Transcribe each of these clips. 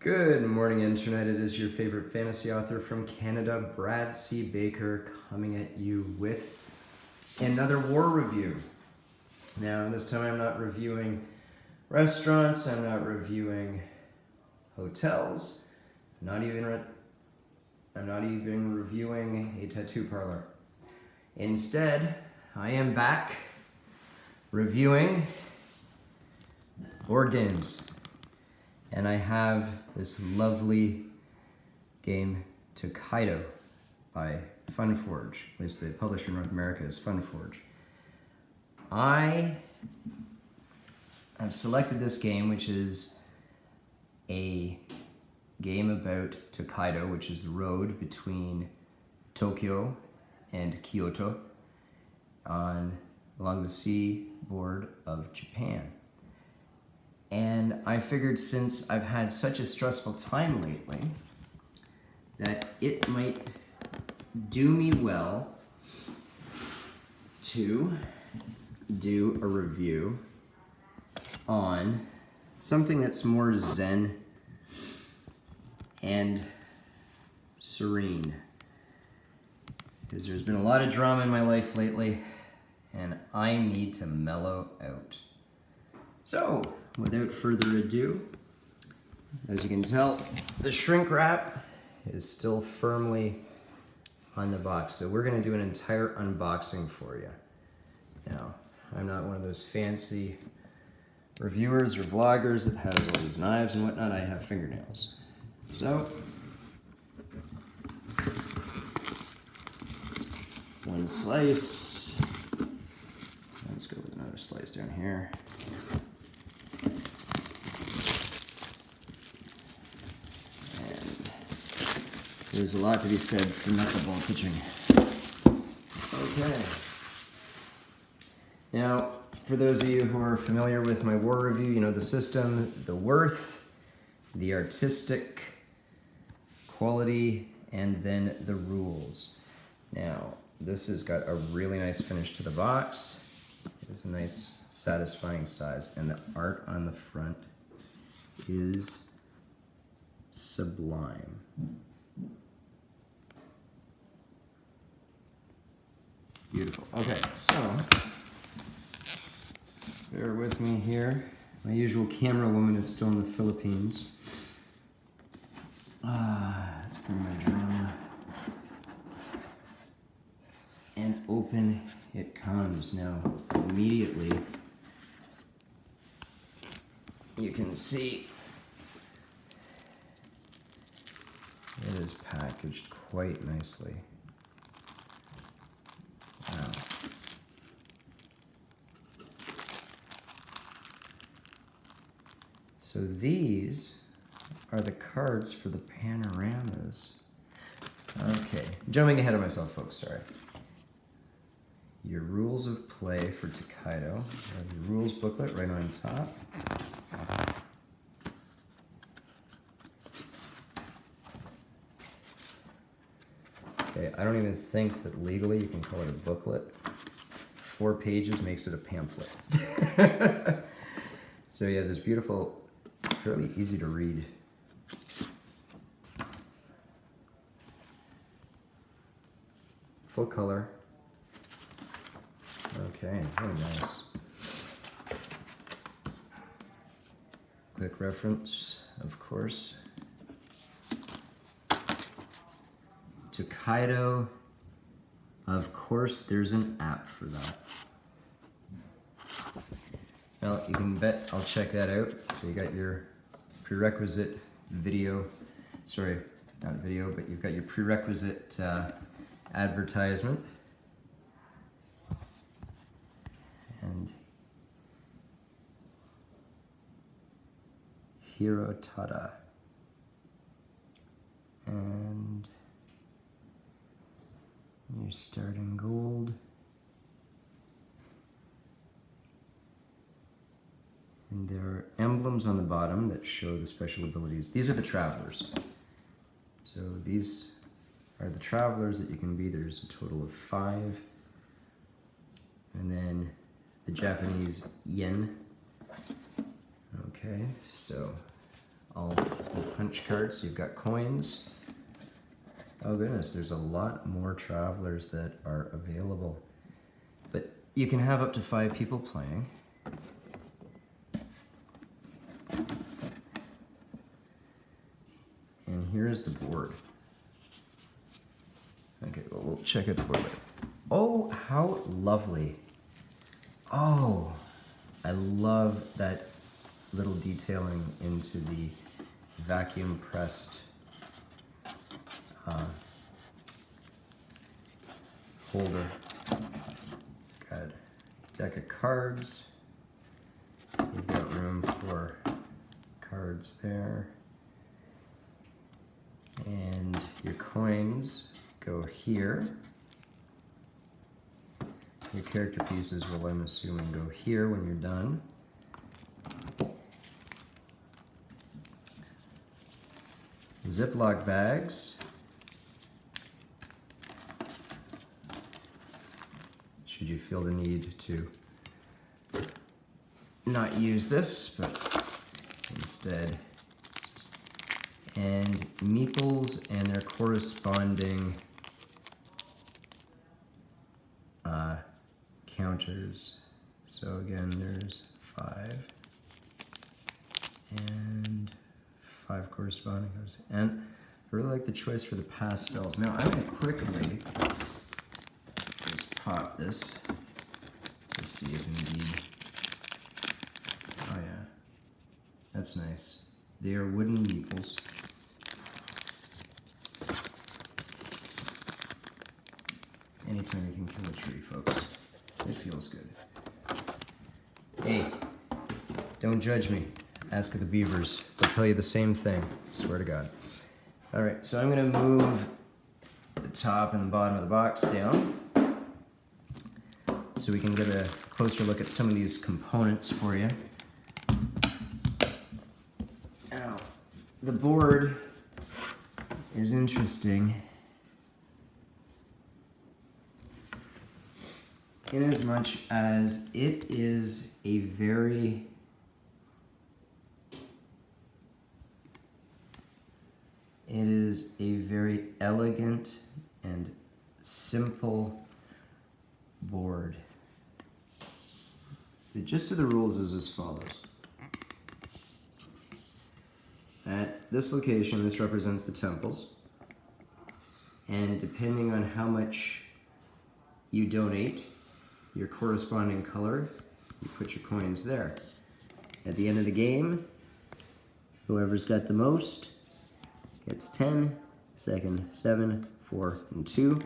Good morning, Internet. It is your favorite fantasy author from Canada, Brad C. Baker, coming at you with another war review. Now, this time I'm not reviewing restaurants, I'm not reviewing hotels, I'm not even reviewing a tattoo parlor. Instead, I am back reviewing board games. And I have this lovely game, Tokaido, by Funforge. At least the publisher in North America is Funforge. I have selected this game, which is a game about Tokaido, which is the road between Tokyo and Kyoto along the seaboard of Japan. And I figured, since I've had such a stressful time lately, that it might do me well to do a review on something that's more zen and serene. Because there's been a lot of drama in my life lately, and I need to mellow out. So, without further ado, as you can tell, the shrink wrap is still firmly on the box. So we're gonna do an entire unboxing for you. Now, I'm not one of those fancy reviewers or vloggers that has all these knives and whatnot. I have fingernails. So, one slice. Let's go with another slice down here. There's a lot to be said for knuckleball pitching. Okay. Now, for those of you who are familiar with my war review, you know the system, the worth, the artistic quality, and then the rules. Now, this has got a really nice finish to the box. It's a nice, satisfying size, and the art on the front is sublime. Beautiful. Okay, so bear with me here. My usual camera woman is still in the Philippines. Let's bring my drama. And open it comes. Now, immediately, you can see it is packaged quite nicely. Wow. So these are the cards for the panoramas. Okay, jumping ahead of myself, folks, sorry. Your rules of play for Tokaido. The rules booklet right on top. Okay, I don't even think that legally you can call it a booklet. 4 pages makes it a pamphlet. So yeah, this beautiful, fairly easy to read. Full color. Okay, very nice. Quick reference, of course. Tokaido, of course there's an app for that. Well, you can bet I'll check that out. So you got your prerequisite video, sorry, not video, but you've got your prerequisite advertisement. And Hirotada. And your starting gold. And there are emblems on the bottom that show the special abilities. These are the travelers. So these are the travelers that you can be. There's a total of 5. And then the Japanese yen. Okay, so I'll punch cards. You've got coins. Oh goodness, there's a lot more travelers that are available. But you can have up to 5 people playing. And here's the board. Okay, well, we'll check out the board later. Oh, how lovely. Oh, I love that little detailing into the vacuum pressed holder. Got a deck of cards. You've got room for cards there. And your coins go here. Your character pieces will, I'm assuming, go here when you're done. Ziploc bags. Should you feel the need to not use this, but instead, and meeples and their corresponding counters. So again, there's 5 and 5 corresponding counters. And I really like the choice for the pastels. Now I'm going to quickly just pop this to see if indeed, oh yeah, that's nice. They are wooden meeples. Anytime you can kill a tree, folks. It feels good. Hey, don't judge me. Ask the beavers. They'll tell you the same thing. Swear to God. All right, so I'm going to move the top and the bottom of the box down so we can get a closer look at some of these components for you. Now, the board is interesting in as much as it is a very elegant and simple board. The gist of the rules is as follows. At this location, this represents the temples, and depending on how much you donate, your corresponding color, you put your coins there. At the end of the game, whoever's got the most gets 10, second 7, 4, and 2.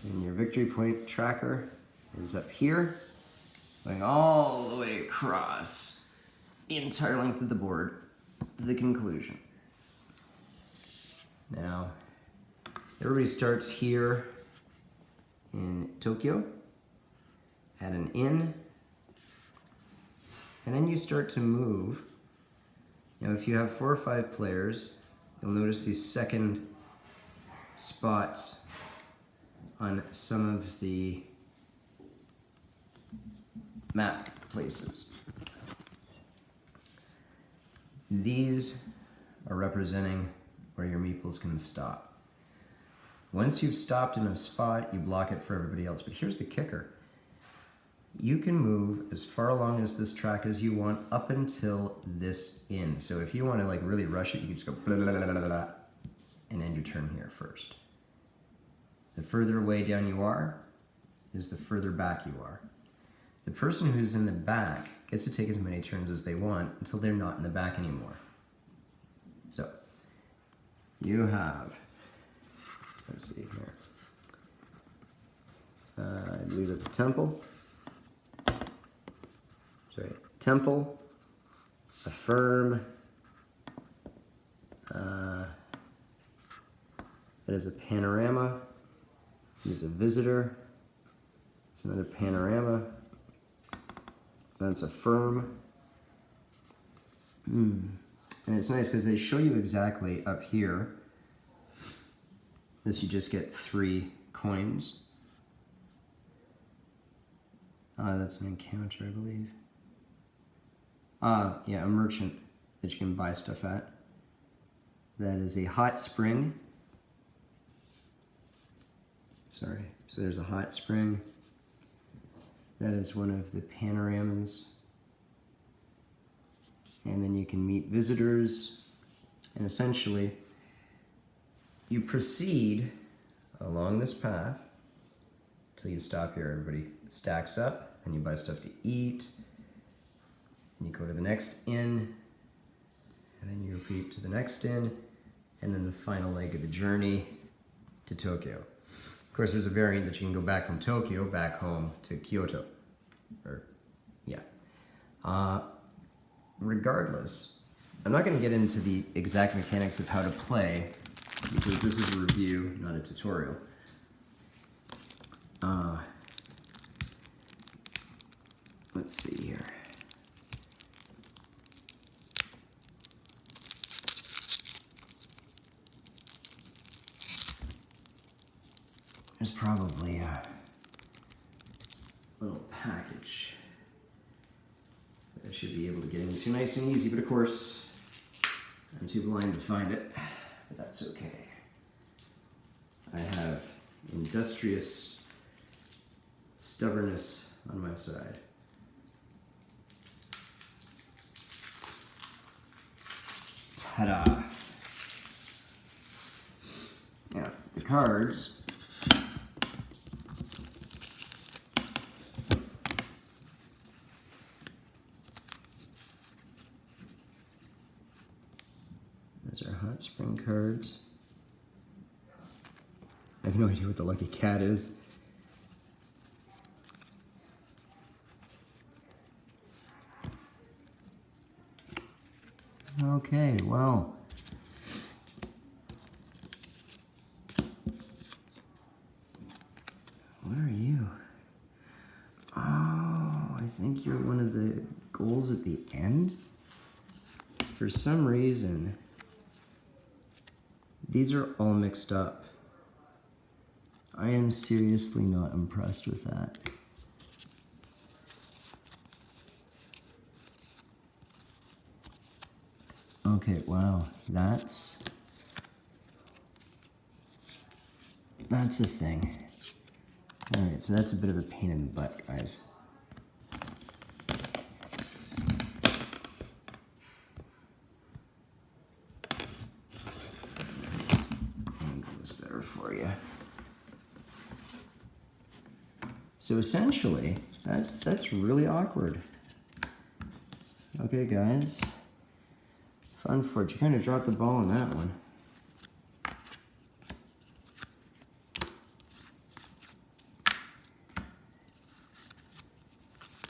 And your victory point tracker is up here, going all the way across the entire length of the board to the conclusion. Now, everybody starts here in Tokyo at an inn, and then you start to move. Now if you have 4 or 5 players, you'll notice these second spots on some of the map places. These are representing where your meeples can stop. Once you've stopped in a spot, you block it for everybody else. But here's the kicker. You can move as far along as this track as you want up until this inn. So if you want to like really rush it, you can just go blah, blah, blah, blah, blah, and end your turn here first. The further away down you are is the further back you are. The person who's in the back gets to take as many turns as they want until they're not in the back anymore. So you have, let's see here, I believe it's a temple. Sorry, temple, affirm, that is a panorama, there's a visitor, it's another panorama, that's affirm. And it's nice because they show you exactly up here that you just get 3 coins. That's an encounter, I believe. Yeah, a merchant that you can buy stuff at. That is a hot spring. Sorry, so there's a hot spring. That is one of the panoramas. And then you can meet visitors, and essentially you proceed along this path till you stop here. Everybody stacks up and you buy stuff to eat, and you go to the next inn, and then you repeat to the next inn, and then the final leg of the journey to Tokyo. Of course, there's a variant that you can go back from Tokyo back home to Kyoto. Or, yeah. Regardless, I'm not going to get into the exact mechanics of how to play, because this is a review, not a tutorial. Let's see here. There's probably a little package that I should be able to get into nice and easy, but of course, I'm too blind to find it, but that's okay. I have industrious stubbornness on my side. Ta-da! Now, the cards. Those are hot spring cards. I have no idea what the lucky cat is. Okay, well. Where are you? Oh, I think you're one of the goals at the end? For some reason, these are all mixed up. I am seriously not impressed with that. Okay, wow, that's a thing. All right, so that's a bit of a pain in the butt, guys. Angle this better for you. So essentially, that's really awkward. Okay, guys. Fun for it. You kind of dropped the ball on that one.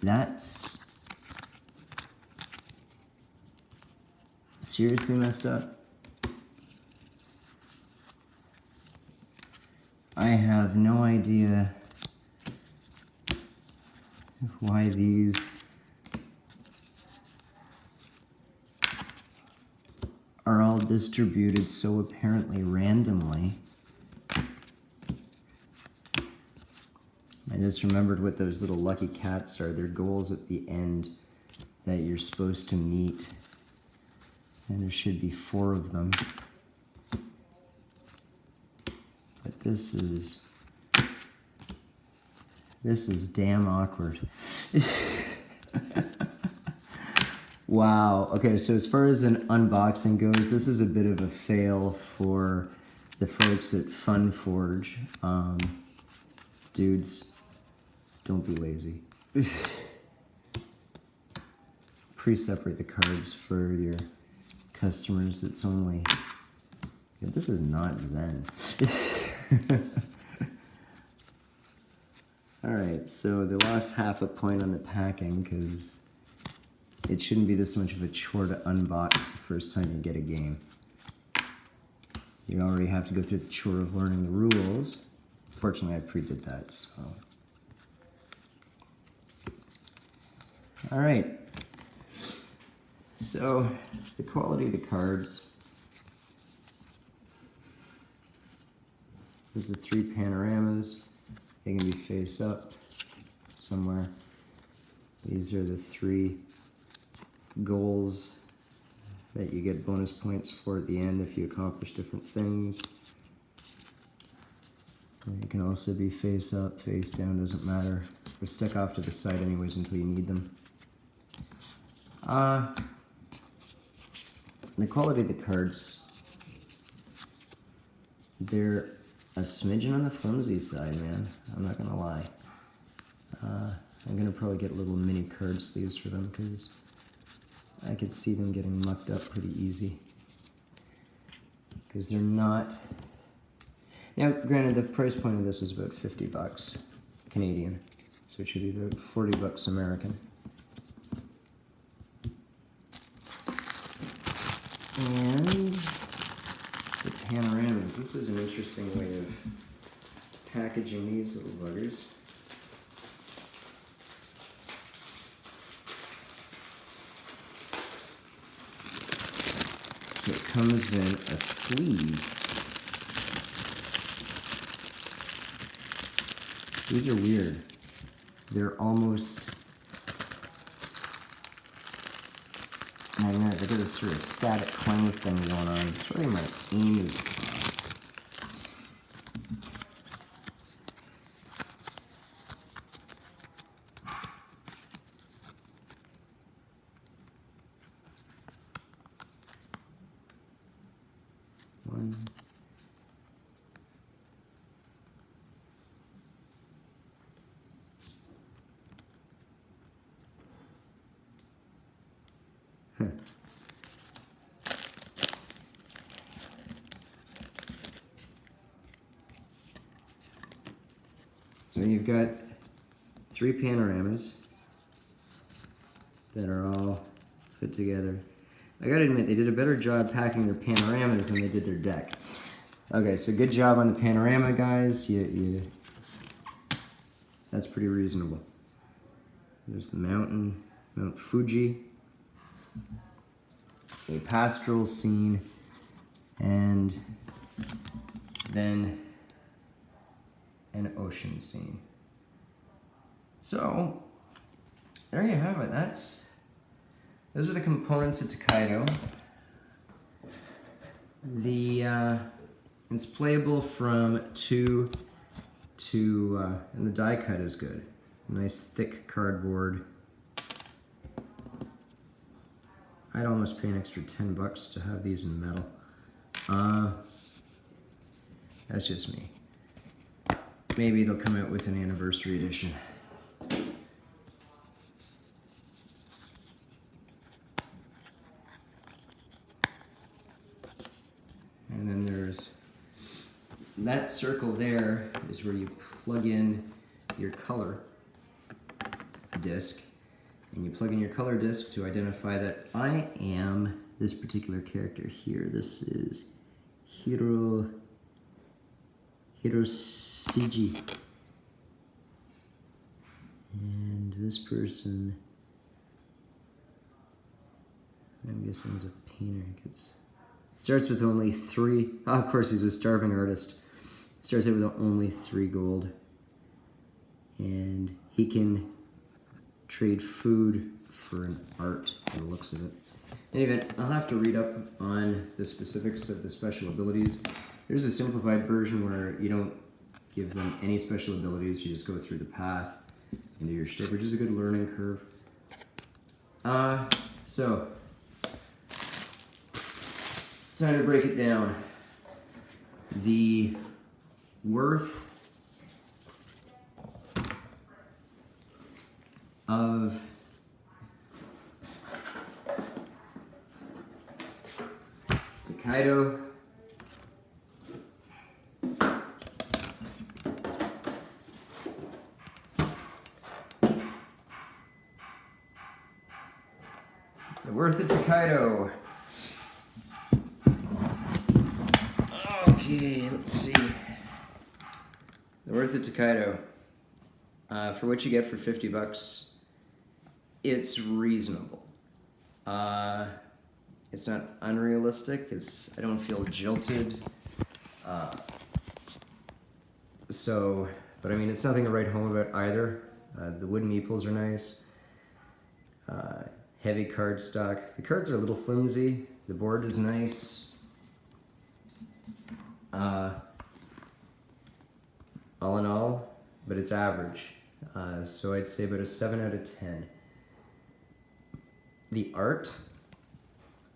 That's seriously messed up. I have no idea why these are all distributed so apparently randomly. I just remembered what those little lucky cats are. They're goals at the end that you're supposed to meet. And there should be 4 of them. But this is damn awkward. Wow. Okay, so as far as an unboxing goes, this is a bit of a fail for the folks at FunForge. Dudes, don't be lazy. Pre-separate the cards for your customers. It's only... Yeah, this is not Zen. Alright, so they lost half a point on the packing because it shouldn't be this much of a chore to unbox the first time you get a game. You already have to go through the chore of learning the rules. Fortunately, I pre-did that, so... Alright. So, the quality of the cards. There's the 3 panoramas. They can be face up somewhere. These are the 3 goals that you get bonus points for at the end if you accomplish different things. And it can also be face up, face down, doesn't matter. They're stuck off to the side anyways until you need them. The quality of the cards, they're a smidgen on the flimsy side, man. I'm not gonna lie. I'm gonna probably get little mini card sleeves for them because I could see them getting mucked up pretty easy. Because they're not... Now, granted, the price point of this is about 50 bucks Canadian, so it should be about 40 bucks American. And the panoramas. This is an interesting way of packaging these little buggers. So it comes in a sleeve. These are weird. They're almost magnetic. They've got this sort of static clang thing going on. Sorry, my aim is off. One. So you've got 3 panoramas that are all fit together. I gotta admit, they did a better job packing their panoramas than they did their deck. Okay, so good job on the panorama, guys. That's pretty reasonable. There's the mountain, Mount Fuji, a pastoral scene, and then an ocean scene. So, there you have it. Those are the components of Tokaido. It's playable from 2 to, and the die cut is good. Nice thick cardboard. I'd almost pay an extra 10 bucks to have these in metal. That's just me. Maybe they'll come out with an anniversary edition. And then there's that circle there is where you plug in your color disc, and you plug in your color disc to identify that I am this particular character here. This is Hirosiji. And this person, I'm guessing is a painter. Starts with only 3. Oh, of course, he's a starving artist. Starts out with only 3 gold. And he can trade food for an art by the looks of it. In any event, I'll have to read up on the specifics of the special abilities. There's a simplified version where you don't give them any special abilities, you just go through the path into your shtick, which is a good learning curve. So, time to break it down. The worth of Tokaido the worth of Tokaido. Okay, let's see. The worth of Tokaido. For what you get for 50 bucks, it's reasonable. It's not unrealistic. I don't feel jilted. But I mean, it's nothing to write home about either. The wooden meeples are nice. Heavy card stock. The cards are a little flimsy. The board is nice. All in all, but it's average. So I'd say about a 7 out of 10. The art,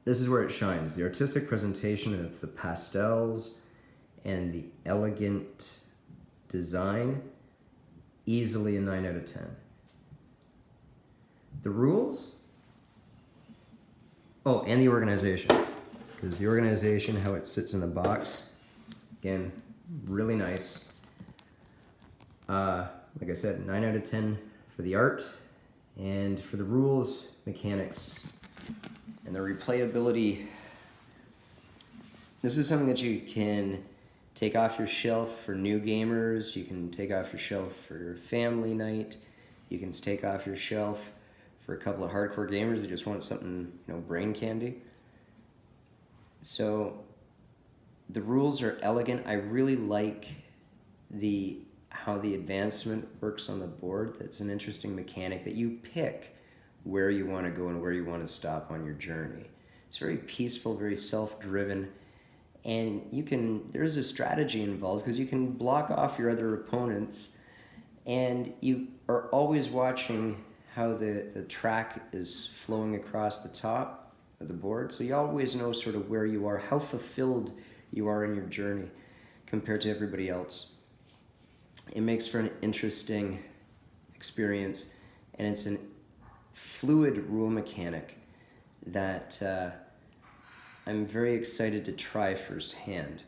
this is where it shines. The artistic presentation of the pastels and the elegant design, easily a 9 out of 10. The rules, oh, and the organization. Because the organization, how it sits in the box, again, really nice. Like I said, 9 out of 10 for the art, and for the rules, mechanics, and the replayability. This is something that you can take off your shelf for new gamers. You can take off your shelf for family night. You can take off your shelf for a couple of hardcore gamers that just want something, you know, brain candy. So the rules are elegant. I really like how the advancement works on the board. That's an interesting mechanic that you pick where you want to go and where you want to stop on your journey. It's very peaceful, very self-driven, and there's a strategy involved because you can block off your other opponents, and you are always watching how the track is flowing across the top of the board, so you always know sort of where you are, how fulfilled you are in your journey compared to everybody else. It makes for an interesting experience, and it's a fluid rule mechanic that I'm very excited to try firsthand.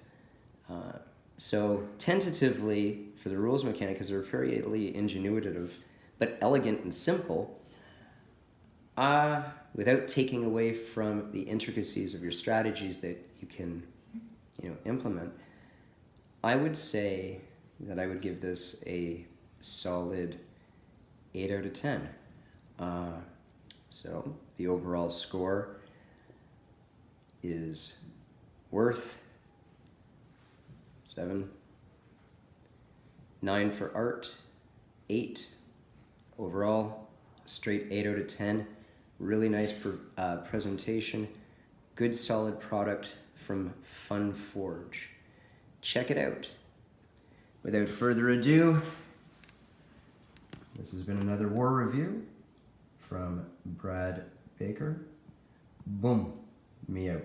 So tentatively, for the rules mechanic, because they're fairly ingenuitive, but elegant and simple, without taking away from the intricacies of your strategies that you can, you know, implement, I would say that I would give this a solid 8 out of 10. So the overall score is worth 7. 9 for art, 8. Overall, straight 8 out of 10. Really nice presentation. Good solid product from Fun Forge. Check it out. Without further ado, this has been another war review from Brad Baker. Boom, me out.